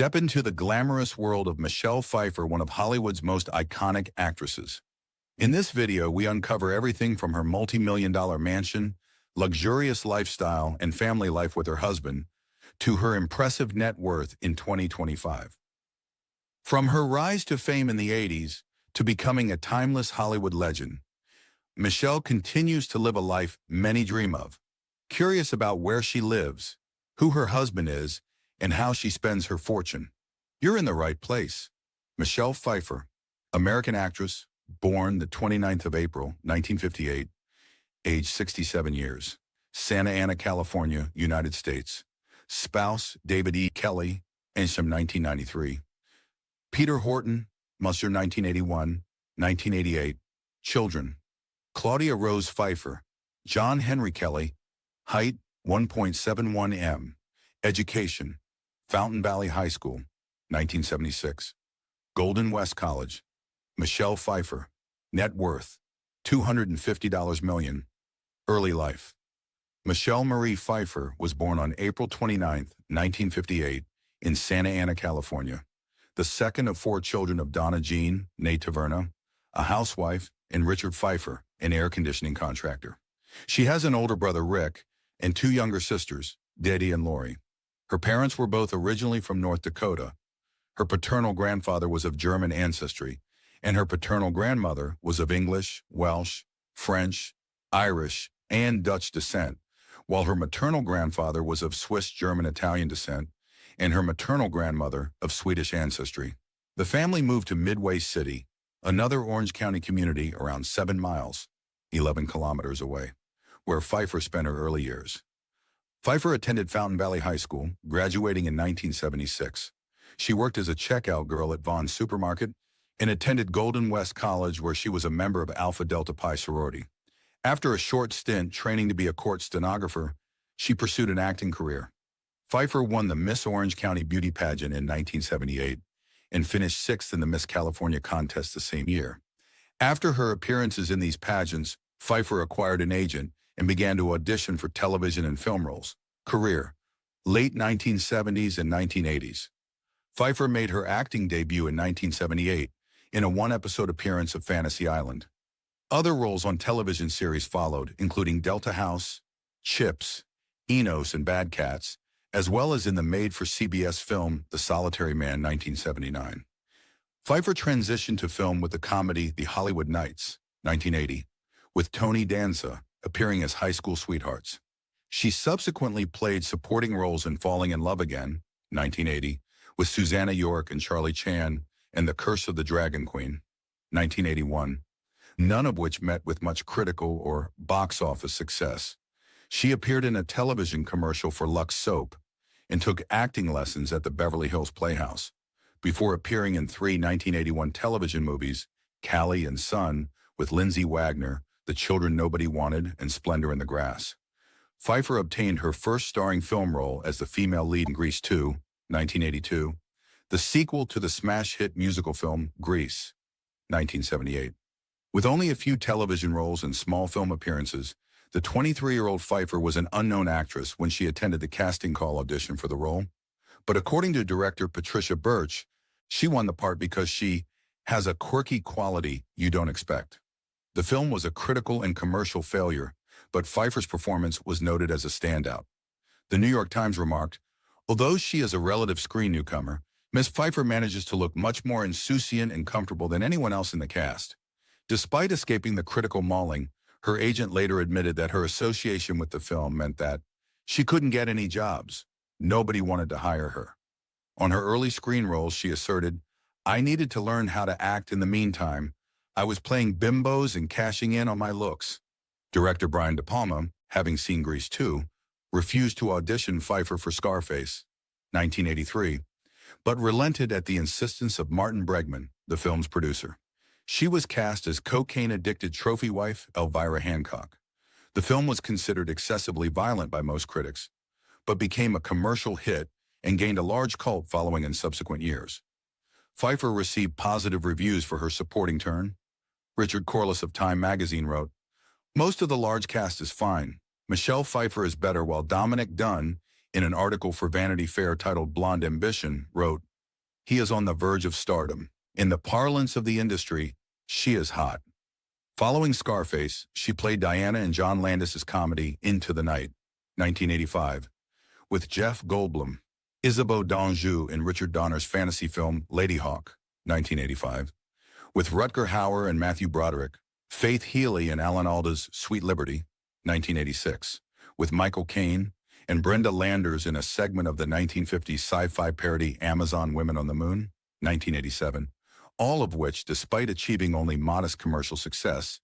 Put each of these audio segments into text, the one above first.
Step into the glamorous world of Michelle Pfeiffer, one of Hollywood's most iconic actresses. In this video, we uncover everything from her multi-million-dollar mansion, luxurious lifestyle, and family life with her husband, to her impressive net worth in 2025. From her rise to fame in the 80s to becoming a timeless Hollywood legend, Michelle continues to live a life many dream of. Curious about where she lives, who her husband is, and how she spends her fortune? You're in the right place. Michelle Pfeiffer, American actress, born the 29th of April, 1958, age 67 years, Santa Ana, California, United States. Spouse, David E. Kelly, Ensham, 1993. Peter Horton, Musser, 1981, 1988. Children, Claudia Rose Pfeiffer, John Henry Kelly, height 1.71 m. Education, Fountain Valley High School, 1976. Golden West College. Michelle Pfeiffer, net worth, $250 million. Early life. Michelle Marie Pfeiffer was born on April 29, 1958, in Santa Ana, California, the second of four children of Donna Jean, née Taverna, a housewife, and Richard Pfeiffer, an air conditioning contractor. She has an older brother, Rick, and two younger sisters, Debbie and Lori. Her parents were both originally from North Dakota. Her paternal grandfather was of German ancestry, and her paternal grandmother was of English, Welsh, French, Irish, and Dutch descent, while her maternal grandfather was of Swiss, German, Italian descent, and her maternal grandmother of Swedish ancestry. The family moved to Midway City, another Orange County community around 7 miles, 11 kilometers away, where Pfeiffer spent her early years. Pfeiffer attended Fountain Valley High School, graduating in 1976. She worked as a checkout girl at Vaughn's Supermarket and attended Golden West College, where she was a member of Alpha Delta Pi sorority. After a short stint training to be a court stenographer, she pursued an acting career. Pfeiffer won the Miss Orange County Beauty Pageant in 1978 and finished 6th in the Miss California contest the same year. After her appearances in these pageants, Pfeiffer acquired an agent and began to audition for television and film roles. Career, late 1970s and 1980s. Pfeiffer made her acting debut in 1978 in a one-episode appearance of Fantasy Island. Other roles on television series followed, including Delta House, Chips, Enos, and Bad Cats, as well as in the made-for-CBS film The Solitary Man, 1979. Pfeiffer transitioned to film with the comedy The Hollywood Knights, 1980, with Tony Danza appearing as high school sweethearts. She subsequently played supporting roles in Falling in Love Again, 1980, with Susanna York and Charlie Chan, and The Curse of the Dragon Queen, 1981, none of which met with much critical or box office success. She appeared in a television commercial for Lux Soap and took acting lessons at the Beverly Hills Playhouse, before appearing in 3 1981 television movies, Callie and Son, with Lindsay Wagner, The Children Nobody Wanted, and Splendor in the Grass. Pfeiffer obtained her first starring film role as the female lead in Grease 2, 1982, the sequel to the smash hit musical film Grease, 1978. With only a few television roles and small film appearances, the 23-year-old Pfeiffer was an unknown actress when she attended the casting call audition for the role. But according to director Patricia Birch, she won the part because she has a quirky quality you don't expect. The film was a critical and commercial failure, but Pfeiffer's performance was noted as a standout. The New York Times remarked, "Although she is a relative screen newcomer, Miss Pfeiffer manages to look much more insouciant and comfortable than anyone else in the cast." Despite escaping the critical mauling, her agent later admitted that her association with the film meant that she couldn't get any jobs. Nobody wanted to hire her. On her early screen roles, she asserted, "I needed to learn how to act in the meantime. I was playing bimbos and cashing in on my looks." Director Brian De Palma, having seen Grease 2, refused to audition Pfeiffer for Scarface, 1983, but relented at the insistence of Martin Bregman, the film's producer. She was cast as cocaine-addicted trophy wife Elvira Hancock. The film was considered excessively violent by most critics, but became a commercial hit and gained a large cult following in subsequent years. Pfeiffer received positive reviews for her supporting turn. Richard Corliss of Time magazine wrote, "Most of the large cast is fine. Michelle Pfeiffer is better," while Dominic Dunn, in an article for Vanity Fair titled Blonde Ambition, wrote, He is on the verge of stardom. In the parlance of the industry, she is hot. Following Scarface, she played Diana in John Landis's comedy Into the Night, 1985, with Jeff Goldblum, Isabeau d'Anjou in Richard Donner's fantasy film Lady Hawk, 1985, with Rutger Hauer and Matthew Broderick, Faith Healy in Alan Alda's Sweet Liberty, 1986, with Michael Caine and Brenda Landers in a segment of the 1950s sci-fi parody Amazon Women on the Moon, 1987, all of which, despite achieving only modest commercial success,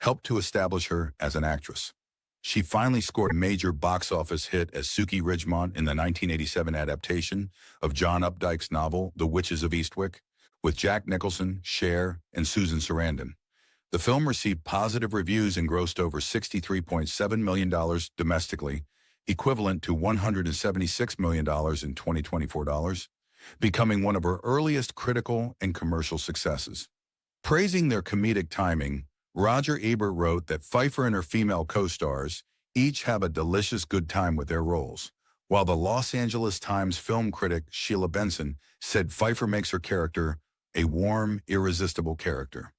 helped to establish her as an actress. She finally scored a major box office hit as Sookie Ridgemont in the 1987 adaptation of John Updike's novel The Witches of Eastwick, with Jack Nicholson, Cher, and Susan Sarandon. The film received positive reviews and grossed over $63.7 million domestically, equivalent to $176 million in 2024 dollars, becoming one of her earliest critical and commercial successes. Praising their comedic timing, Roger Ebert wrote that Pfeiffer and her female co-stars each have a delicious good time with their roles, while the Los Angeles Times film critic Sheila Benson said Pfeiffer makes her character a warm, irresistible character.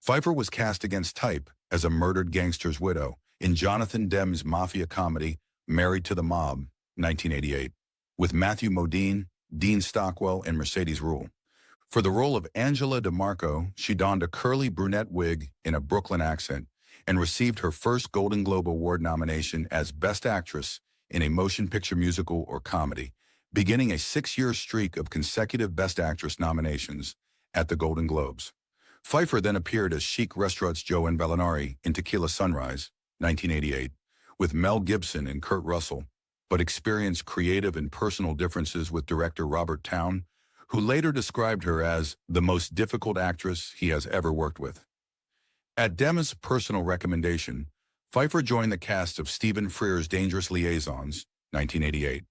Pfeiffer was cast against type as a murdered gangster's widow in Jonathan Demme's mafia comedy Married to the Mob, 1988, with Matthew Modine, Dean Stockwell, and Mercedes Ruehl. For the role of Angela DeMarco, she donned a curly brunette wig in a Brooklyn accent and received her first Golden Globe Award nomination as Best Actress in a Motion Picture Musical or Comedy, beginning a 6-year streak of consecutive Best Actress nominations at the Golden Globes. Pfeiffer then appeared as chic restaurant's Joan Bellinari in Tequila Sunrise, 1988, with Mel Gibson and Kurt Russell, but experienced creative and personal differences with director Robert Towne, who later described her as the most difficult actress he has ever worked with. At Demme's personal recommendation, Pfeiffer joined the cast of Stephen Frears' Dangerous Liaisons, 1988,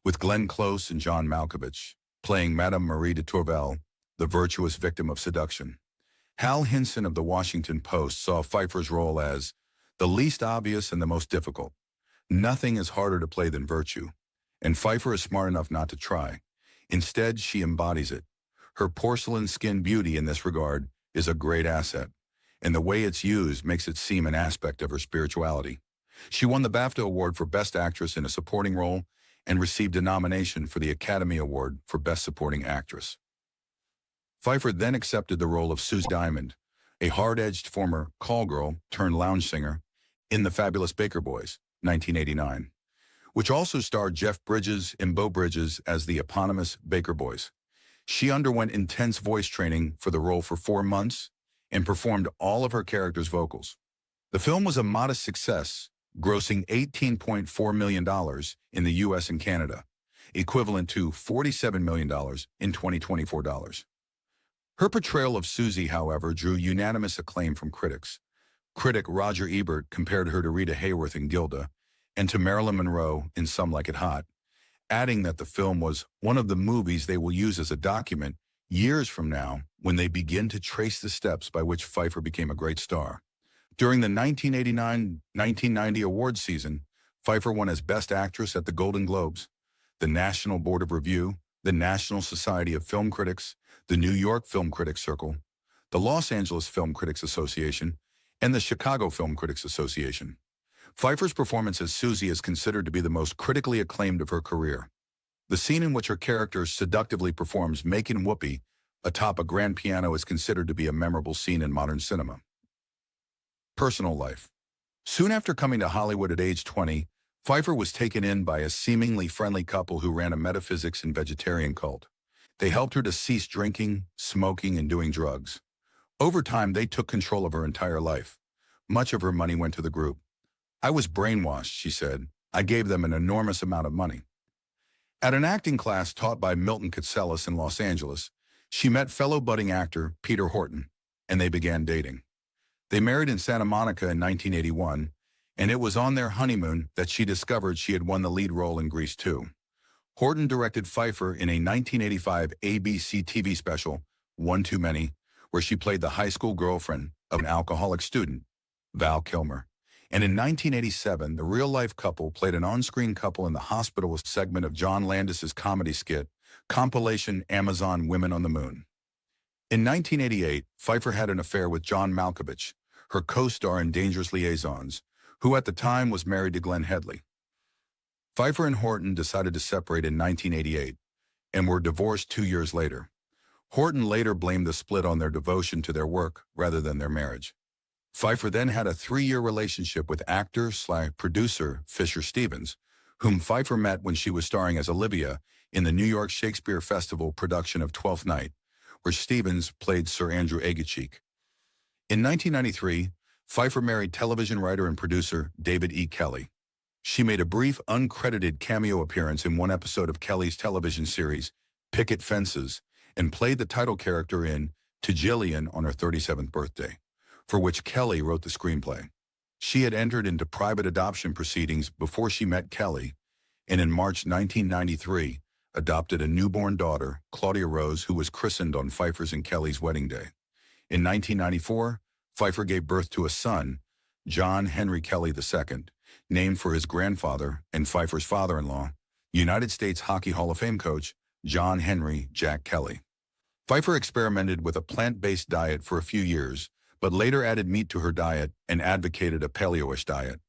with Glenn Close and John Malkovich, playing Madame Marie de Tourvel, the virtuous victim of seduction. Hal Hinson of the Washington Post saw Pfeiffer's role as the least obvious and the most difficult. Nothing is harder to play than virtue, and Pfeiffer is smart enough not to try. Instead, she embodies it. Her porcelain skin beauty in this regard is a great asset, and the way it's used makes it seem an aspect of her spirituality. She won the BAFTA Award for Best Actress in a Supporting Role and received a nomination for the Academy Award for Best Supporting Actress. Pfeiffer then accepted the role of Susie Diamond, a hard-edged former call girl turned lounge singer, in The Fabulous Baker Boys, 1989, which also starred Jeff Bridges and Beau Bridges as the eponymous Baker Boys. She underwent intense voice training for the role for 4 months and performed all of her character's vocals. The film was a modest success, grossing $18.4 million in the US and Canada, equivalent to $47 million in 2024 dollars. Her portrayal of Susie, however, drew unanimous acclaim from critics. Critic Roger Ebert compared her to Rita Hayworth in Gilda and to Marilyn Monroe in Some Like It Hot, adding that the film was one of the movies they will use as a document years from now when they begin to trace the steps by which Pfeiffer became a great star. During the 1989-1990 awards season, Pfeiffer won as Best Actress at the Golden Globes, the National Board of Review, the National Society of Film Critics, the New York Film Critics Circle, the Los Angeles Film Critics Association, and the Chicago Film Critics Association. Pfeiffer's performance as Susie is considered to be the most critically acclaimed of her career. The scene in which her character seductively performs Makin' Whoopee atop a grand piano is considered to be a memorable scene in modern cinema. Personal life. Soon after coming to Hollywood at age 20, Pfeiffer was taken in by a seemingly friendly couple who ran a metaphysics and vegetarian cult. They helped her to cease drinking, smoking, and doing drugs. Over time, they took control of her entire life. Much of her money went to the group. "I was brainwashed," she said. "I gave them an enormous amount of money." At an acting class taught by Milton Katselas in Los Angeles, she met fellow budding actor Peter Horton, and they began dating. They married in Santa Monica in 1981, and it was on their honeymoon that she discovered she had won the lead role in Grease 2. Horton directed Pfeiffer in a 1985 ABC TV special, One Too Many, where she played the high school girlfriend of an alcoholic student, Val Kilmer. And in 1987, the real-life couple played an on-screen couple in the hospital segment of John Landis's comedy skit, compilation Amazon Women on the Moon. In 1988, Pfeiffer had an affair with John Malkovich, her co-star in Dangerous Liaisons, who at the time was married to Glenn Headley. Pfeiffer and Horton decided to separate in 1988 and were divorced 2 years later. Horton later blamed the split on their devotion to their work rather than their marriage. Pfeiffer then had a 3-year relationship with actor/producer Fisher Stevens, whom Pfeiffer met when she was starring as Olivia in the New York Shakespeare Festival production of Twelfth Night, where Stevens played Sir Andrew Aguecheek. In 1993, Pfeiffer married television writer and producer David E. Kelley. She made a brief, uncredited cameo appearance in one episode of Kelley's television series, Picket Fences, and played the title character in To Jillian on her 37th birthday, for which Kelley wrote the screenplay. She had entered into private adoption proceedings before she met Kelley, and in March 1993, adopted a newborn daughter, Claudia Rose, who was christened on Pfeiffer's and Kelley's wedding day. In 1994, Pfeiffer gave birth to a son, John Henry Kelley II, named for his grandfather and Pfeiffer's father-in-law, United States Hockey Hall of Fame coach John Henry Jack Kelley. Pfeiffer experimented with a plant-based diet for a few years, but later added meat to her diet and advocated a paleo-ish diet.